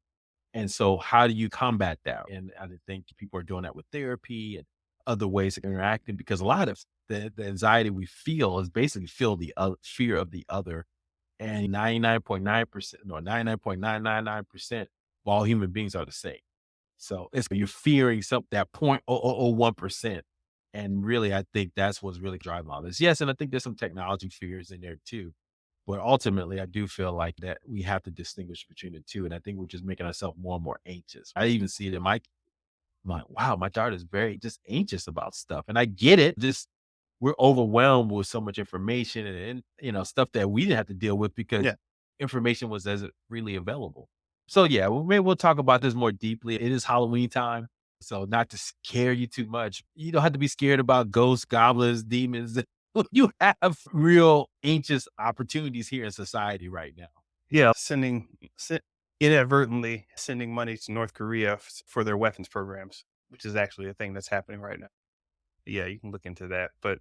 And so, how do you combat that? And I think people are doing that with therapy and other ways of interacting because a lot of the anxiety we feel is basically feel the fear of the other. And 99.9%, no, 99.999% of all human beings are the same. So it's you're fearing some that 0.0001%. And really, I think that's what's really driving all this. Yes, and I think there's some technology fears in there too. But ultimately, I do feel like that we have to distinguish between the two. And I think we're just making ourselves more and more anxious. I even see it in I'm like, wow, my daughter is very just anxious about stuff. And I get it. Just we're overwhelmed with so much information and stuff that we didn't have to deal with because Yeah. information was as really available. So yeah, well, maybe we'll talk about this more deeply. It is Halloween time. So not to scare you too much. You don't have to be scared about ghosts, goblins, demons. You have real anxious opportunities here in society right now. Yeah. Inadvertently sending money to North Korea for their weapons programs, which is actually a thing that's happening right now. Yeah, you can look into that. But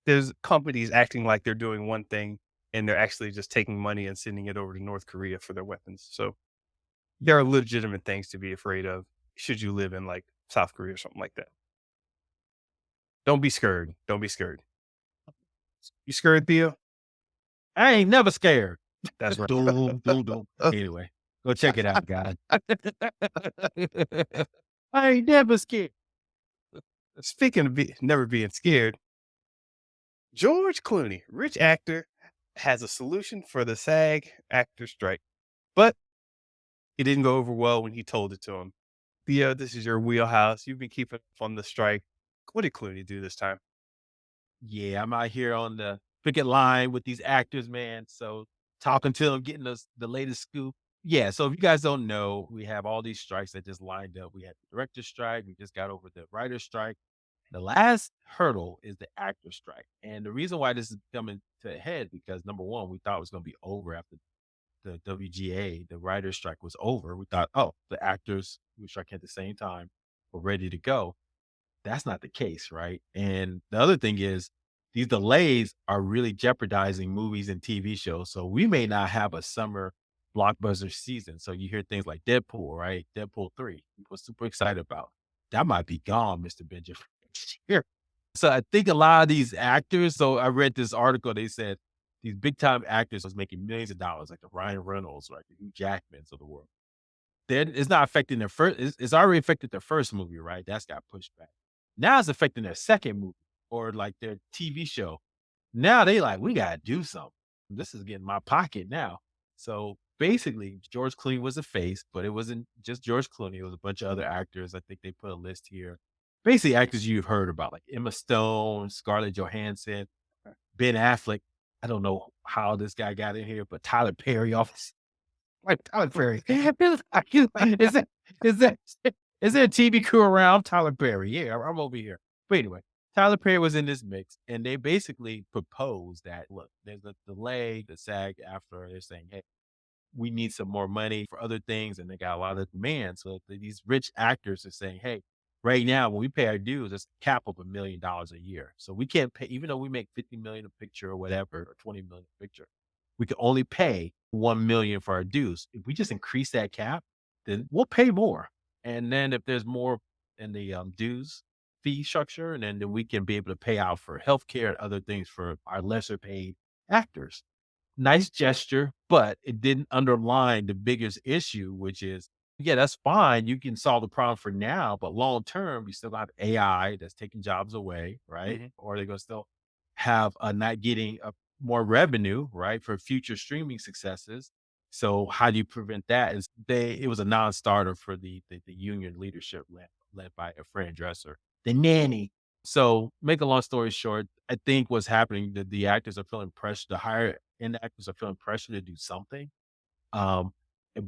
there's companies acting like they're doing one thing and they're actually just taking money and sending it over to North Korea for their weapons. So there are legitimate things to be afraid of should you live in like South Korea or something like that. Don't be scared. Don't be scared. You scared, Theo? I ain't never scared. That's right. Doom, doom, doom. Anyway, go check it out, guys. I ain't never scared. Speaking of never being scared, George Clooney, rich actor, has a solution for the SAG actor strike, but it didn't go over well when he told it to him. Theo, this is your wheelhouse. You've been keeping up on the strike. What did Clooney do this time? Yeah, I'm out here on the picket line with these actors, man. So talking to them, getting us the latest scoop. Yeah, so if you guys don't know, we have all these strikes that just lined up. We had the director strike, we just got over the writer strike. The last hurdle is the actor strike. And the reason why this is coming to a head because number one, we thought it was going to be over after the WGA, the writer strike was over. We thought, oh, the actors who strike at the same time were ready to go. That's not the case, right? And the other thing is these delays are really jeopardizing movies and TV shows. So we may not have a summer blockbuster season. So you hear things like Deadpool, right? Deadpool 3, people super excited about. That might be gone, Mr. Benjamin. next year. So I think a lot of these actors, so I read this article, they said these big time actors was making millions of dollars, like the Ryan Reynolds, like the Hugh Jackmans of the world. Then it's not affecting their first. It's already affected their first movie, right? That's got pushed back. Now it's affecting their second movie or like their TV show. Now they like, we gotta do something. This is getting my pocket now. So basically, George Clooney was a face, but it wasn't just George Clooney. It was a bunch of other actors. I think they put a list here. Basically, actors you've heard about, like Emma Stone, Scarlett Johansson, Ben Affleck. I don't know how this guy got in here, but Tyler Perry off like Tyler Perry. Is that is that is there a TV crew around? Tyler Perry. Yeah, I'm over here. But anyway, Tyler Perry was in this mix, and they basically proposed that look, there's a delay, the SAG after they're saying, hey, we need some more money for other things, and they got a lot of demand. So these rich actors are saying, "Hey, right now when we pay our dues, it's a cap of $1 million a year. So we can't pay, even though we make 50 million a picture or whatever, or 20 million a picture, we can only pay 1 million for our dues. If we just increase that cap, then we'll pay more. And then if there's more in the dues fee structure, and then we can be able to pay out for healthcare and other things for our lesser paid actors." Nice gesture, but it didn't underline the biggest issue, which is, yeah, that's fine. You can solve the problem for now, but long term, you still have AI that's taking jobs away, right? Mhm. Or they're gonna still have not getting more revenue, right, for future streaming successes. So how do you prevent that? Is it was a non-starter for the union leadership led by a Fran Dresser, the nanny. So, make a long story short, I think what's happening, the actors are feeling pressure, the higher end actors are feeling pressure to do something. Um,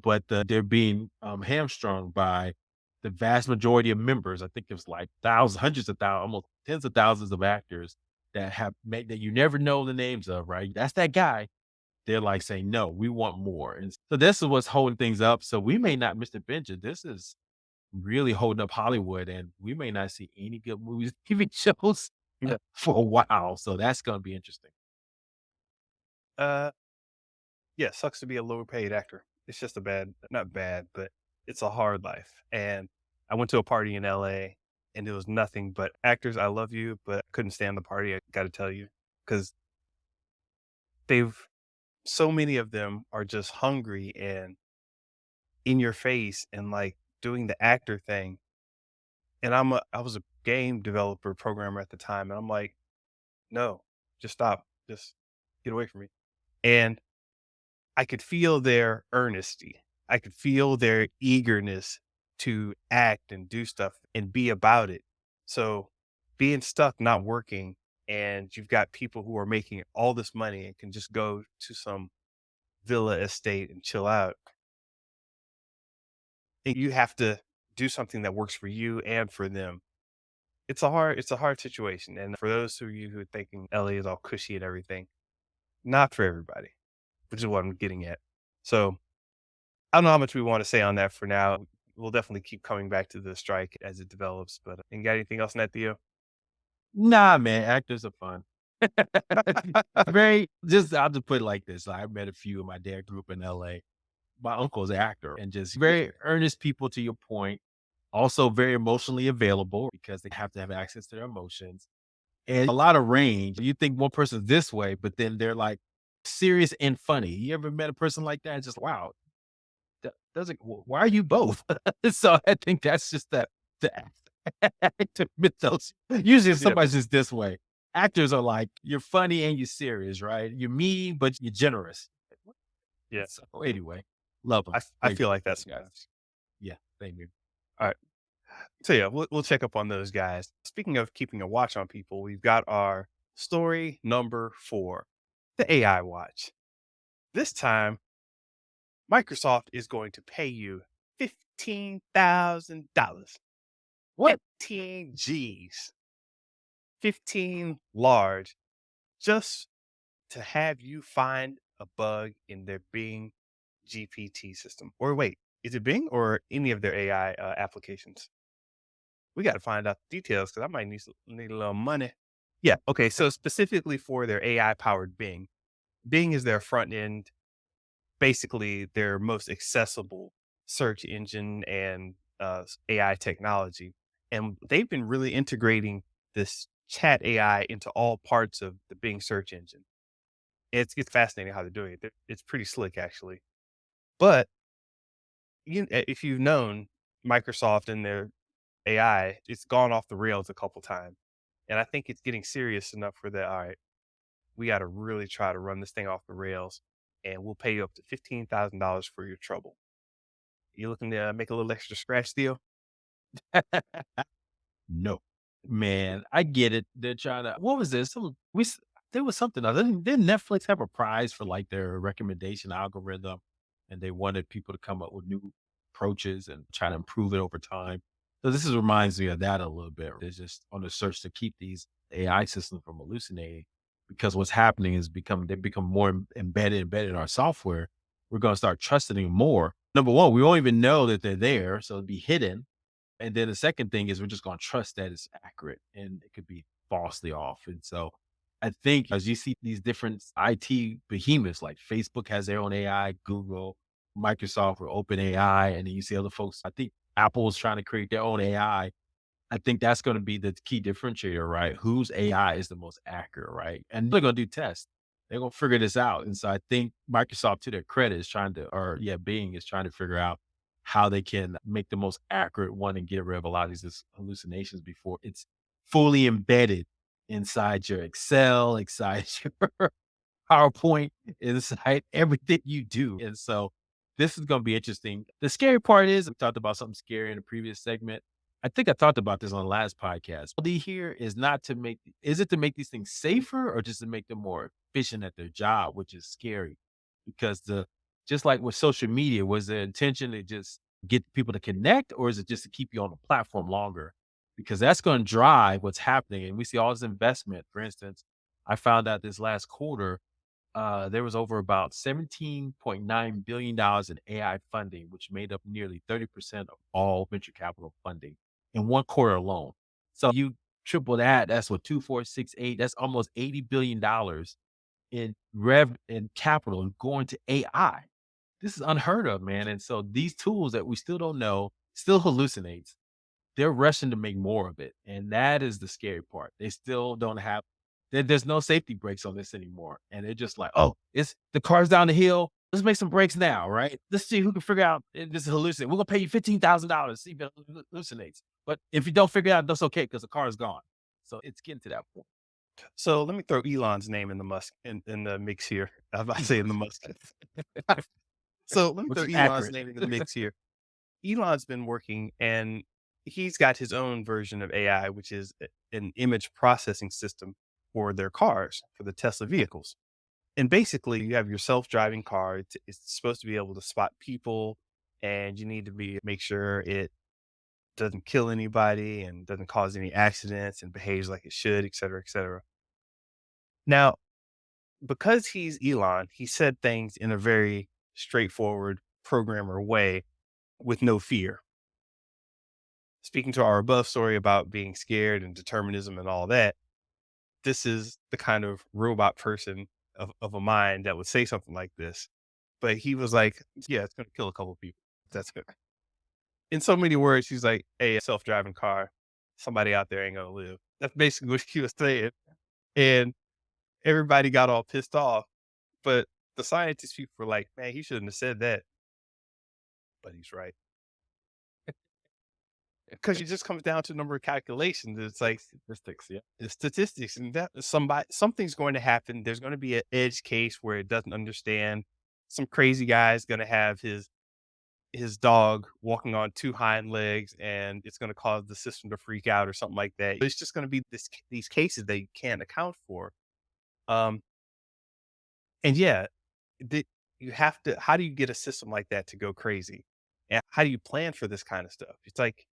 but they're being hamstrung by the vast majority of members. I think it's like thousands, hundreds of thousands, almost tens of thousands of actors that have made that you never know the names of, right? That's that guy. They're like saying, no, we want more. And so this is what's holding things up. So we may not, Mr. Benja, this is really holding up Hollywood, and we may not see any good movies, TV shows Yeah. for a while. So that's gonna be interesting. Uh, yeah, sucks to be a lower paid actor. It's just a bad, not bad, but it's a hard life. And I went to a party in LA and it was nothing but actors. I love you, but I couldn't stand the party. I got to tell you, because they've, so many of them are just hungry and in your face and like doing the actor thing. And I was a game developer programmer at the time. And I'm like, no, just stop. Just get away from me. And I could feel their earnesty. I could feel their eagerness to act and do stuff and be about it. So being stuck, not working, and you've got people who are making all this money and can just go to some villa estate and chill out. And you have to do something that works for you and for them. It's a hard situation. And for those of you who are thinking LA is all cushy and everything, not for everybody, which is what I'm getting at. So I don't know how much we want to say on that for now. We'll definitely keep coming back to the strike as it develops. But you got anything else on that, Theo? Nah, man, actors are fun. I'll just put it like this. I met a few of my dad grew up in LA. My uncle's an actor and just very earnest people to your point. Also very emotionally available because they have to have access to their emotions and a lot of range. You think one person's this way, but then they're like serious and funny. You ever met a person like that? It's just wow. Doesn't why are you both? So I think that's just the actor mythos. Usually if Yep. somebody's just this way. Actors are like, you're funny and you're serious, right? You're mean, but you're generous. Yeah. So anyway, love them. I feel like that Guys. sometimes. Yeah, same here. All right. So yeah, we'll check up on those guys. Speaking of keeping a watch on people, we've got our story number 4, the AI watch. This time, Microsoft is going to pay you $15,000. What? 15 G's, 15 large, just to have you find a bug in their Bing GPT system. Or wait, is it Bing or any of their AI applications? We got to find out the details because I might need a little money. Yeah. Okay. So specifically for their AI powered Bing, Bing is their front end, basically their most accessible search engine and AI technology. And they've been really integrating this chat AI into all parts of the Bing search engine. It's fascinating how they're doing it. It's pretty slick, actually. But if you've known Microsoft and their AI, it's gone off the rails a couple times, and I think it's getting serious enough for that. All right, we got to really try to run this thing off the rails, and we'll pay you up to $15,000 for your trouble. You looking to make a little extra scratch deal? No. Man, I get it. They're trying to what was this? There was something other. Didn't Netflix have a prize for like their recommendation algorithm? And they wanted people to come up with new approaches and try to improve it over time. So reminds me of that a little bit. They're just on the search to keep these AI systems from hallucinating because what's happening is they become more embedded in our software. We're going to start trusting them more. Number one, we won't even know that they're there. So it'd be hidden and then the second thing is we're just going to trust that it's accurate and it could be falsely off. And so I think as you see these different IT behemoths, like Facebook has their own AI, Google, Microsoft or Open AI, and then you see other folks. I think Apple is trying to create their own AI. I think that's going to be the key differentiator, right? Whose AI is the most accurate, right? And they're going to do tests. They're going to figure this out. And so I think Microsoft, to their credit, is trying to, or yeah, Bing is trying to figure out how they can make the most accurate one and get rid of a lot of these hallucinations before it's fully embedded inside your Excel, inside your PowerPoint, inside everything you do. And so this is going to be interesting. The scary part is we talked about something scary in the previous segment. I think I talked about this on the last podcast. The here is not to make is it to make these things safer or just to make them more efficient at their job, which is scary because the just like with social media, was the intention to just get people to connect or is it just to keep you on the platform longer? Because that's going to drive what's happening. And we see all this investment. For instance, I found out this last quarter there was over about $17.9 billion in AI funding, which made up nearly 30% of all venture capital funding in one quarter alone. So you triple that, that's what 2468, that's almost $80 billion in capital going to AI. This is unheard of, man. And so these tools that we still don't know still hallucinates they're rushing to make more of it, and that is the scary part. They still don't have there's no safety brakes on this anymore, and they're just like, "Oh, it's the car's down the hill. Let's make some brakes now, right? Let's see who can figure out this is hallucinating. We're gonna pay you $15,000 see if it hallucinates. But if you don't figure it out, that's okay because the car is gone." So it's getting to that point. So let me throw Elon's name in the in the mix here. I was about to say in the must. So let me Which throw is Elon's accurate. name in the mix here. Elon's been working and he's got his own version of AI, which is an image processing system for their cars, for the Tesla vehicles. And basically, you have your self-driving car. It's supposed to be able to spot people, and you need to be make sure it doesn't kill anybody and doesn't cause any accidents and behaves like it should, et cetera, et cetera. Now, because he's Elon, he said things in a very straightforward programmer way with no fear. Speaking to our above story about being scared and determinism and all that, this is the kind of robot person of a mind that would say something like this. But he was like, yeah, it's going to kill a couple people. That's it. In so many words, he's like, hey, a self driving car, somebody out there ain't going to live. That's basically what he was saying. And everybody got all pissed off. But the scientist people were like, man, he shouldn't have said that. But he's right. Because it just comes down to number of calculations. It's like Statistics, yeah. the statistics, and that something's going to happen. There's going to be an edge case where it doesn't understand. Some crazy guy is going to have his dog walking on two hind legs, and it's going to cause the system to freak out or something like that. It's just going to be these cases that you can't account for. Um, and yeah, the, you have to. How do you get a system like that to go crazy? And how do you plan for this kind of stuff? It's like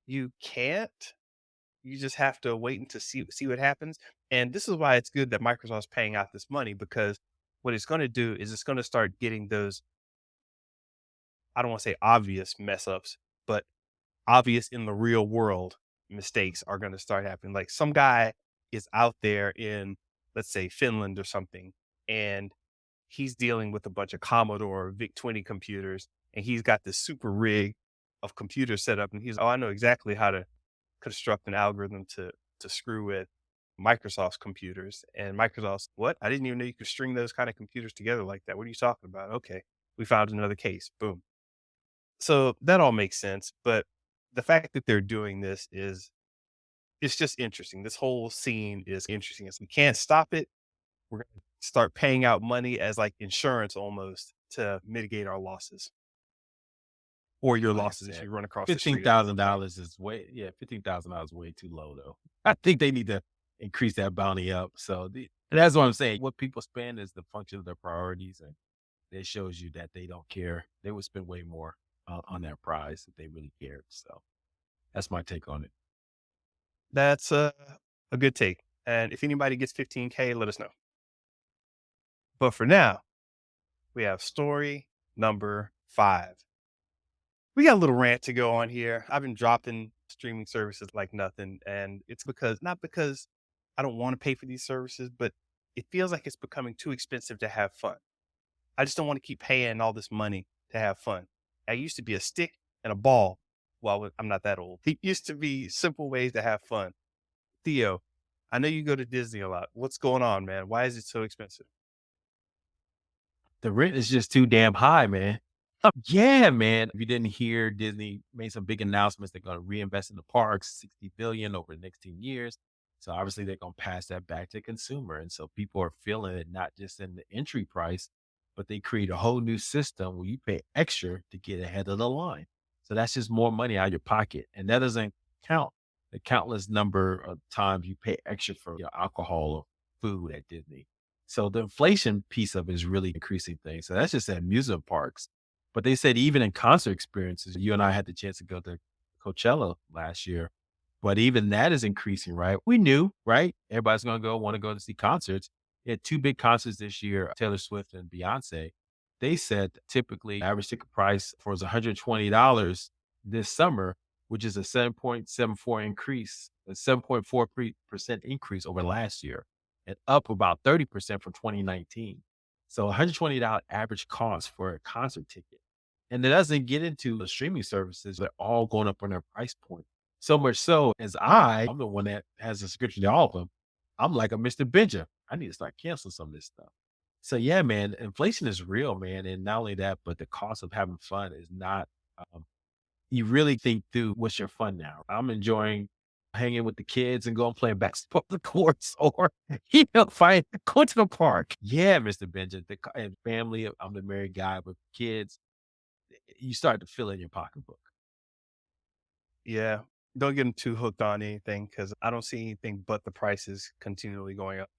you can't. You just have to wait and to see what happens. And this is why it's good that Microsoft's paying out this money because what it's going to do is it's going to start getting those, I don't want to say obvious mess ups, but obvious in the real world mistakes are going to start happening. Like some guy is out there in, let's say, Finland or something, and he's dealing with a bunch of Commodore VIC-20 computers, and he's got this super rig of computers set up, and he's, oh, I know exactly how to construct an algorithm to screw with Microsoft's computers. And Microsoft's, what? I didn't even know you could string those kind of computers together like that. What are you talking about? Okay, we found another case. Boom. So that all makes sense. But the fact that they're doing this is it's just interesting. This whole scene is interesting. As we can't stop it, we're gonna start paying out money as like insurance almost to mitigate our losses or your Like I losses if said, you run across the street at some point. $15,000 is $15,000 is way too low though. I think they need to increase that bounty up. So and that's what I'm saying. What people spend is the function of their priorities, and it shows you that they don't care. They would spend way more on that prize if they really cared. So that's my take on it. That's a good take. And if anybody gets 15K, let us know. But for now, we have story number 5. We got a little rant to go on here. I've been dropping streaming services like nothing. And it's because, not because I don't want to pay for these services, but it feels like it's becoming too expensive to have fun. I just don't want to keep paying all this money to have fun. I used to be a stick and a ball. Well, I'm not that old. It used to be simple ways to have fun. Theo, I know you go to Disney a lot. What's going on, man? Why is it so expensive? The rent is just too damn high, man. Oh, yeah, man. If you didn't hear, Disney made some big announcements. They're going to reinvest in the parks, 60 billion over the next 10 years. So obviously they're going to pass that back to consumer. And so people are feeling it not just in the entry price, but they create a whole new system where you pay extra to get ahead of the line. So that's just more money out of your pocket. And that doesn't count the countless number of times you pay extra for your alcohol or food at Disney. So the inflation piece of it is really increasing things. So that's just at amusement parks. But they said even in concert experiences, you and I had the chance to go to Coachella last year, but even that is increasing, right? We knew, right? Everybody's going to want to go to see concerts. They had two big concerts this year, Taylor Swift and Beyonce. They said typically average ticket price for is $120 this summer, which is a 7.74 increase, a 7.4% increase over last year and up about 30% from 2019. So $120 average cost for a concert ticket. And it doesn't get into the streaming services. They're all going up on their price point. So much so as I'm the one that has a subscription to all of them. I'm like a Mr. Benja. I need to start canceling some of this stuff. So yeah, man, inflation is real, man. And not only that, but the cost of having fun is not, um, you really think through what's your fun now. I'm enjoying hanging with the kids and going playing basketball on the courts or, fine, going to the park. Yeah, Mr. Benja, and family, I'm the married guy with kids. You start to fill in your pocketbook Yeah. Don't get them too hooked on anything because I don't see anything but the prices continually going up.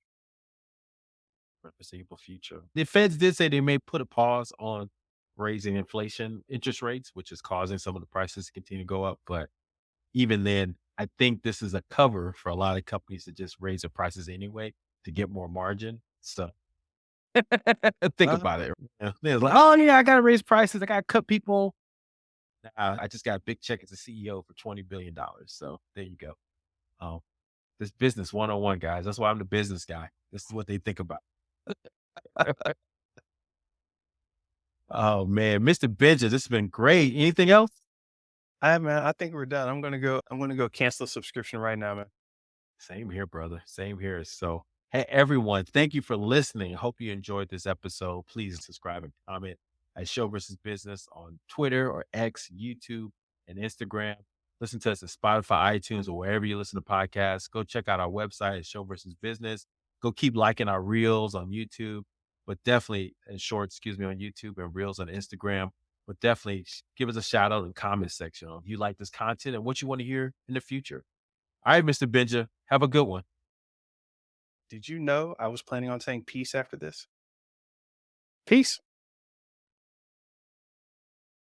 for the foreseeable future. The feds did say they may put a pause on raising inflation interest rates, which is causing some of the prices to continue to go up. But even then, I think this is a cover for a lot of companies to just raise their prices anyway to get more margin. So think Uh, about it. They're like, oh yeah, I gotta raise prices. I gotta cut people. I just got a big check as a CEO for $20 billion. So there you go. Um, this business 101, guys. That's why I'm the business guy. This is what they think about. Oh man, Mr. Benja, this has been great. Anything else? man, I think we're done. I'm gonna go cancel the subscription right now, man. Same here, brother. Same here. So, hey, everyone, thank you for listening. Hope you enjoyed this episode. Please subscribe and comment at Show versus Business on Twitter or X, YouTube, and Instagram. Listen to us at Spotify, iTunes, or wherever you listen to podcasts. Go check out our website at Show versus Business. Go keep liking our reels on YouTube, but definitely, and shorts, excuse me, on YouTube and reels on Instagram. But definitely give us a shout out in the comment section if you like this content and what you want to hear in the future. All right, Mr. Benja, have a good one. Did you know I was planning on saying peace after this? Peace.